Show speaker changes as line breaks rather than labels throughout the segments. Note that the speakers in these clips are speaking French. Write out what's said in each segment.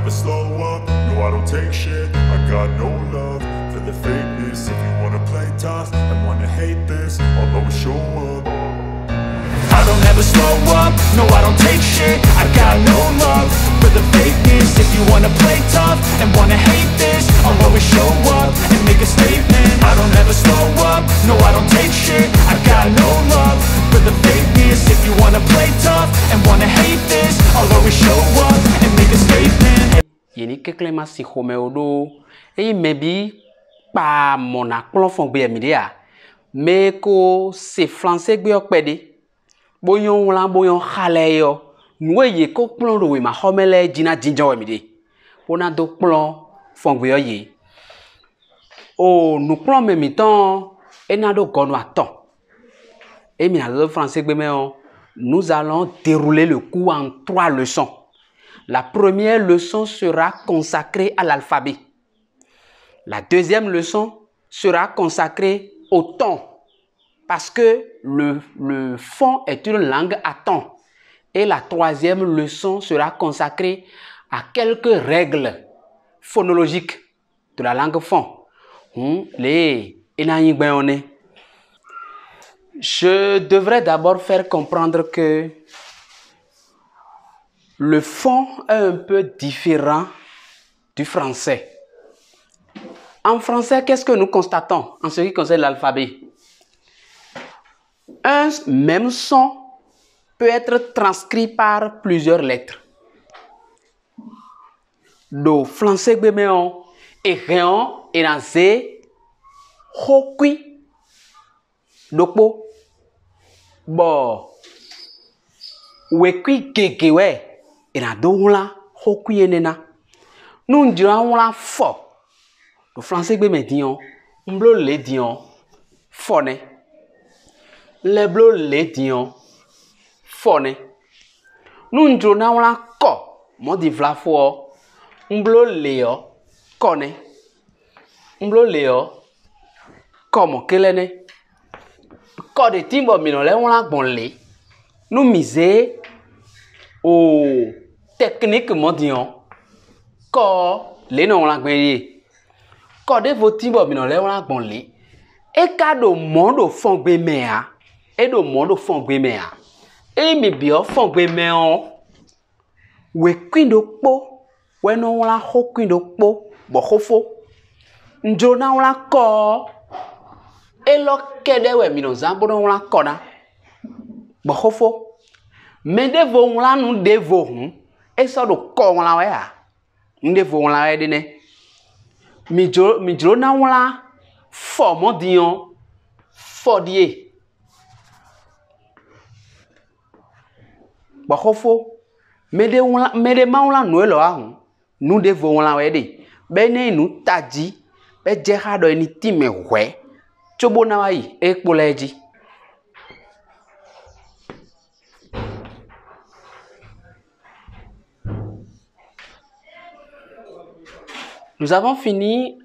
never slow up, no I don't take shit. I got no love for the fakeness. If you wanna play tough and wanna hate this, I'll always show up. I don't ever slow up, no I don't take shit. I got no love for the fakeness. If you wanna play tough and wanna hate this, I'll always show up and make a statement. I don't ever slow up, no I don't take shit. I got no love for the fakeness. If you wanna play tough and wanna hate this, I'll always show up and make a statement.
Yeni keklema si home odo e mebi pa mona klon fon gbe mi dia me ko se français gbe opede boyon wala boyon khale yo nuye ko klon ro we ma homele jina jinjo mi de pona do klon fon gbe yo ye o nu klon me mi tan e na do gonu aton et mi na do français gbe me on nous allons dérouler le cours en 3 leçons. La première leçon sera consacrée à l'alphabet. La deuxième leçon sera consacrée au ton, parce que le fon est une langue à ton. Et la troisième leçon sera consacrée à quelques règles phonologiques de la langue fon. Je devrais d'abord faire comprendre que le fon est un peu différent du français. En français, qu'est-ce que nous constatons en ce qui concerne l'alphabet? Un même son peut être transcrit par plusieurs lettres. Do français béméon et réon et nazé hokui dokpo bo wekui kekewe et na do la hokui enena nous dirons la fo do français bémé dion mblo le dion fone le blo le dion fone nous dirons la ko mo di vla fo mblo leo kone mblo leo como kelene ko de timbo mino le won la gbon le nous miser au technique modion ko le no la gbon ye ko de vo timbo mino le won la gbon le e ka do mondo fon gbe mea e do mondo fon gbe mea e mi bi o fon gbe me on we kwindo po we no won la ho kwindo po bo hofo njo na won la ko elo kede we mi no zambo no won la ko na bo hofo me de vo won la nu de vo hun e so do ko won la we a nde vo won la we de ne mi jro na won la fo mo dion fo die bo hofo me de ma won la nu elo a hun nu de vo won la we de be ne nu taji be je ha do ni ti me we chobo na wa yi e poleji. Nous avons fini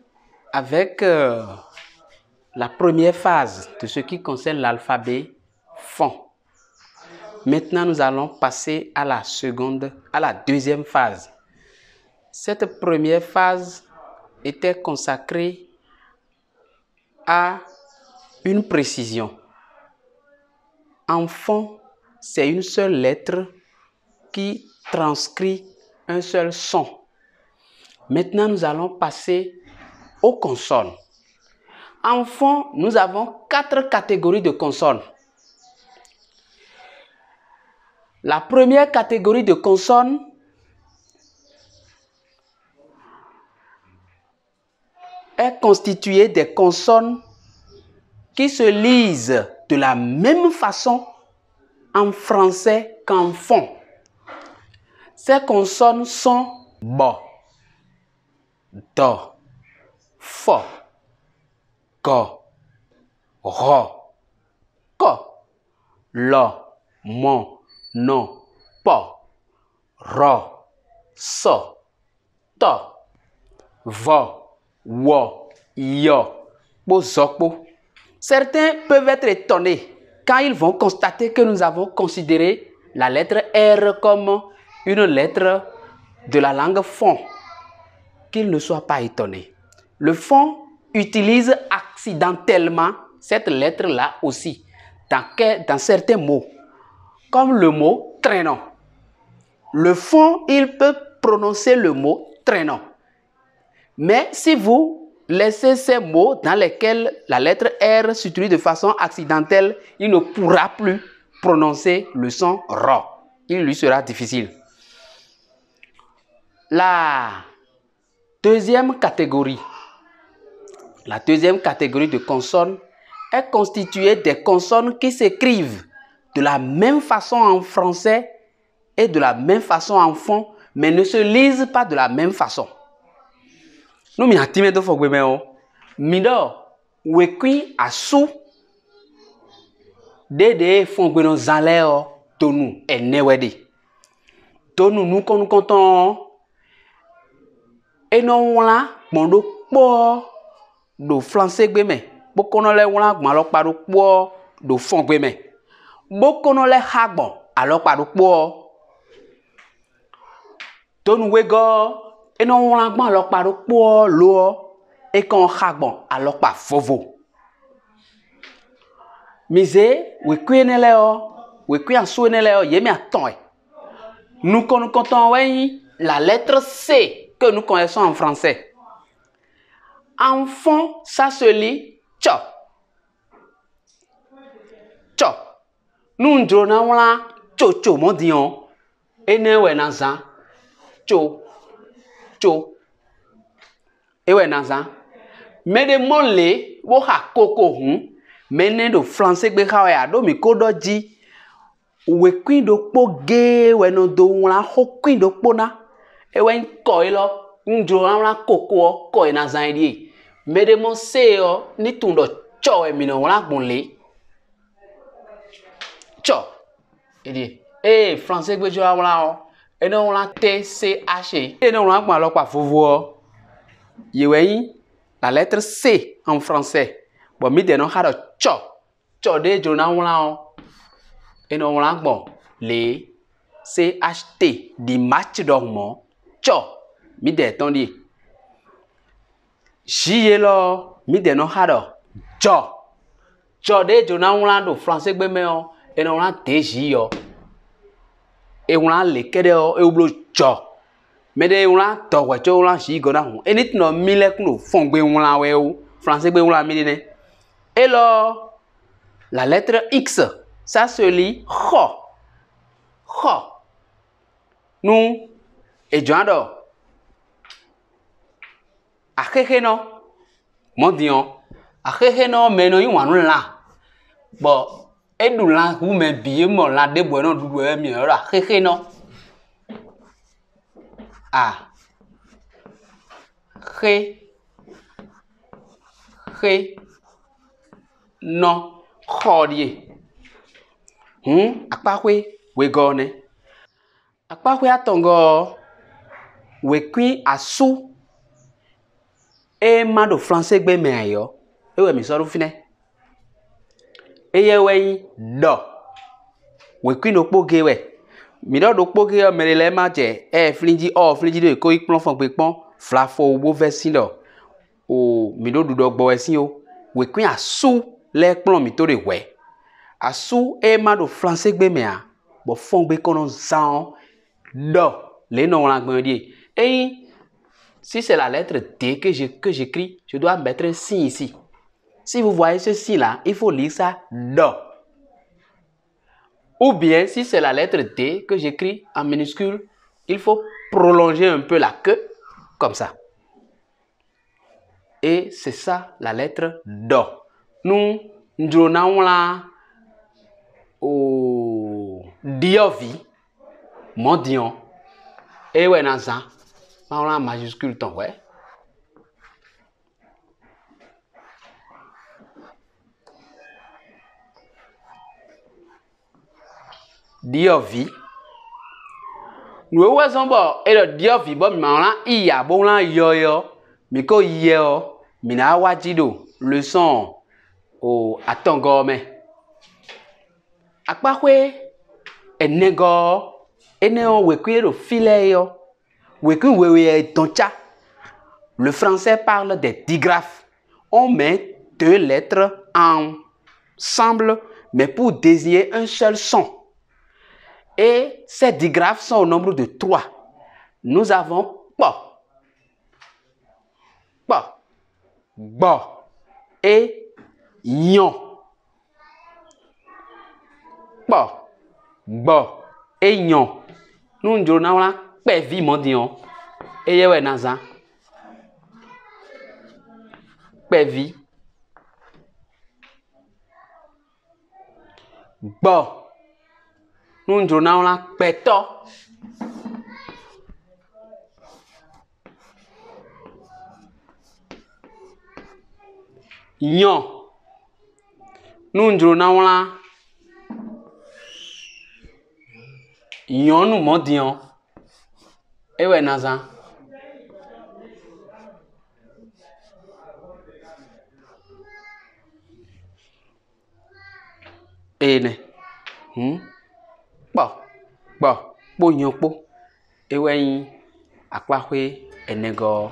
avec la première phase de ce qui concerne l'alphabet fon. Maintenant, nous allons passer à la deuxième phase. Cette première phase était consacrée à une précision. En fon, c'est une seule lettre qui transcrit un seul son. Maintenant, nous allons passer aux consonnes. En fon, nous avons 4 catégories de consonnes. La première catégorie de consonnes est constituée des consonnes qui se lisent de la même façon en français qu'en fon. Ces consonnes sont bo, do, fo, go, ro, ko, lo, mo, no, po, ro, so, to, vo, wo, yo, po, zokpo. Certains peuvent être étonnés quand ils vont constater que nous avons considéré la lettre R comme une lettre de la langue fon. qu'il ne soit pas étonné. Le fond utilise accidentellement cette lettre-là aussi dans certains mots, comme le mot traînant. Le fond, il peut prononcer le mot traînant. Mais si vous laissez ces mots dans lesquels la lettre R s'utilise de façon accidentelle, il ne pourra plus prononcer le son RO. Il lui sera difficile. La deuxième catégorie de consonnes est constituée des consonnes qui s'écrivent de la même façon en français et de la même façon en fond, mais ne se lisent pas de la même façon. Nous m'y attime de fois mido wekui asu dede fongweno zaleo tonu enewedi tonu nous konton eno wala mondo po do français gbeme bokono le wala gbon lo paro po do fon gbeme bokono le hagbon alo paro po tonu wego eno wala gbon lo paro po lo e kon hagbon alo pa fovo mise wekui neleo wekui asu neleo yemi aton nous comptons la lettre C que nous connaissons en français. En fond, ça se lit cho. Cho. Nous donnons là cho cho mon dion. Et ne ouais nanzan. Cho. Cho. Et ouais nanzan. Mais de mon lait, wo ha koko hun. Mais ne do français be ha ya do mi kodo ji. We queen do po ge we no do la ho queen do po na e we ko lo njo la koko ko na zan di me de mon se o ni tun do cho e mi no la gbon le cho e di français gbe jo la o e no la t c h e no la gbon lo pa fovo o ye we la lettre C en français bon mi de no ha do cho de jo na la o et non on bon les CHT di match dormant cho mi de tondi jiye lo mi de no hado cho de jona on do français gbe me o et non on de jiyo et on le kede o e ublo cho me de on to wa cho on ji go na hu e ni no mi le kun fon gbe on la we o français gbe on la mi ne et lo la lettre X ça se lit ho. Ho. Nous, et j'adore. Ahehe no. Mon dion. Ahehe no, mais no, yon wan la. Bon, et d'où la, vous me biez mon la de bueno d'où est mieux. Ahehe no. Ah. He. No. Hodie. Akpakwe we gone. Akpakwe atongo we kui asu e mado français gbe me ayo e we mi so fine e ye we do we kui no poge we mi do poge o mere le ma je e flingi do ko ipon fon pe pon flafo bo versin do o mi do gbo esin o we kui asu le pon mi to re we asu e ma do français gbe me a bo fon gbe kono zan do le no la gbon die et si c'est la lettre D que j'écris, je dois mettre un signe ici. Si vous voyez ce signe là, il faut lire ça do. Ou bien si c'est la lettre D que j'écris en minuscule, il faut prolonger un peu la queue comme ça. Et c'est ça la lettre do. Nous donnons là au diovi, mon dion, et ouais nanzan, on a majuscule ton ouais. Diovi. Nous voyons bon et le diovi bon mais là il y a bon là yo mais ko yo mina wajido le son au atongome. Akpakwe enego eneo wekwe ro file yo. Weku wewe toncha Le français parle des digraphes. On met 2 lettres ensemble, mais pour désigner un seul son. Et ces digraphes sont au nombre de 3. Nous avons po, po, bo et yon. Po, bo et yon. Nous disons là pevi mondion. Et yewe naza. Pevi. Bo. Nous disons là peto. Yon. Nous disons là yon nous mondion. Et ouais naza. Ene. Bo. Bo. Bo yon po. E ouais akwa kwe enego.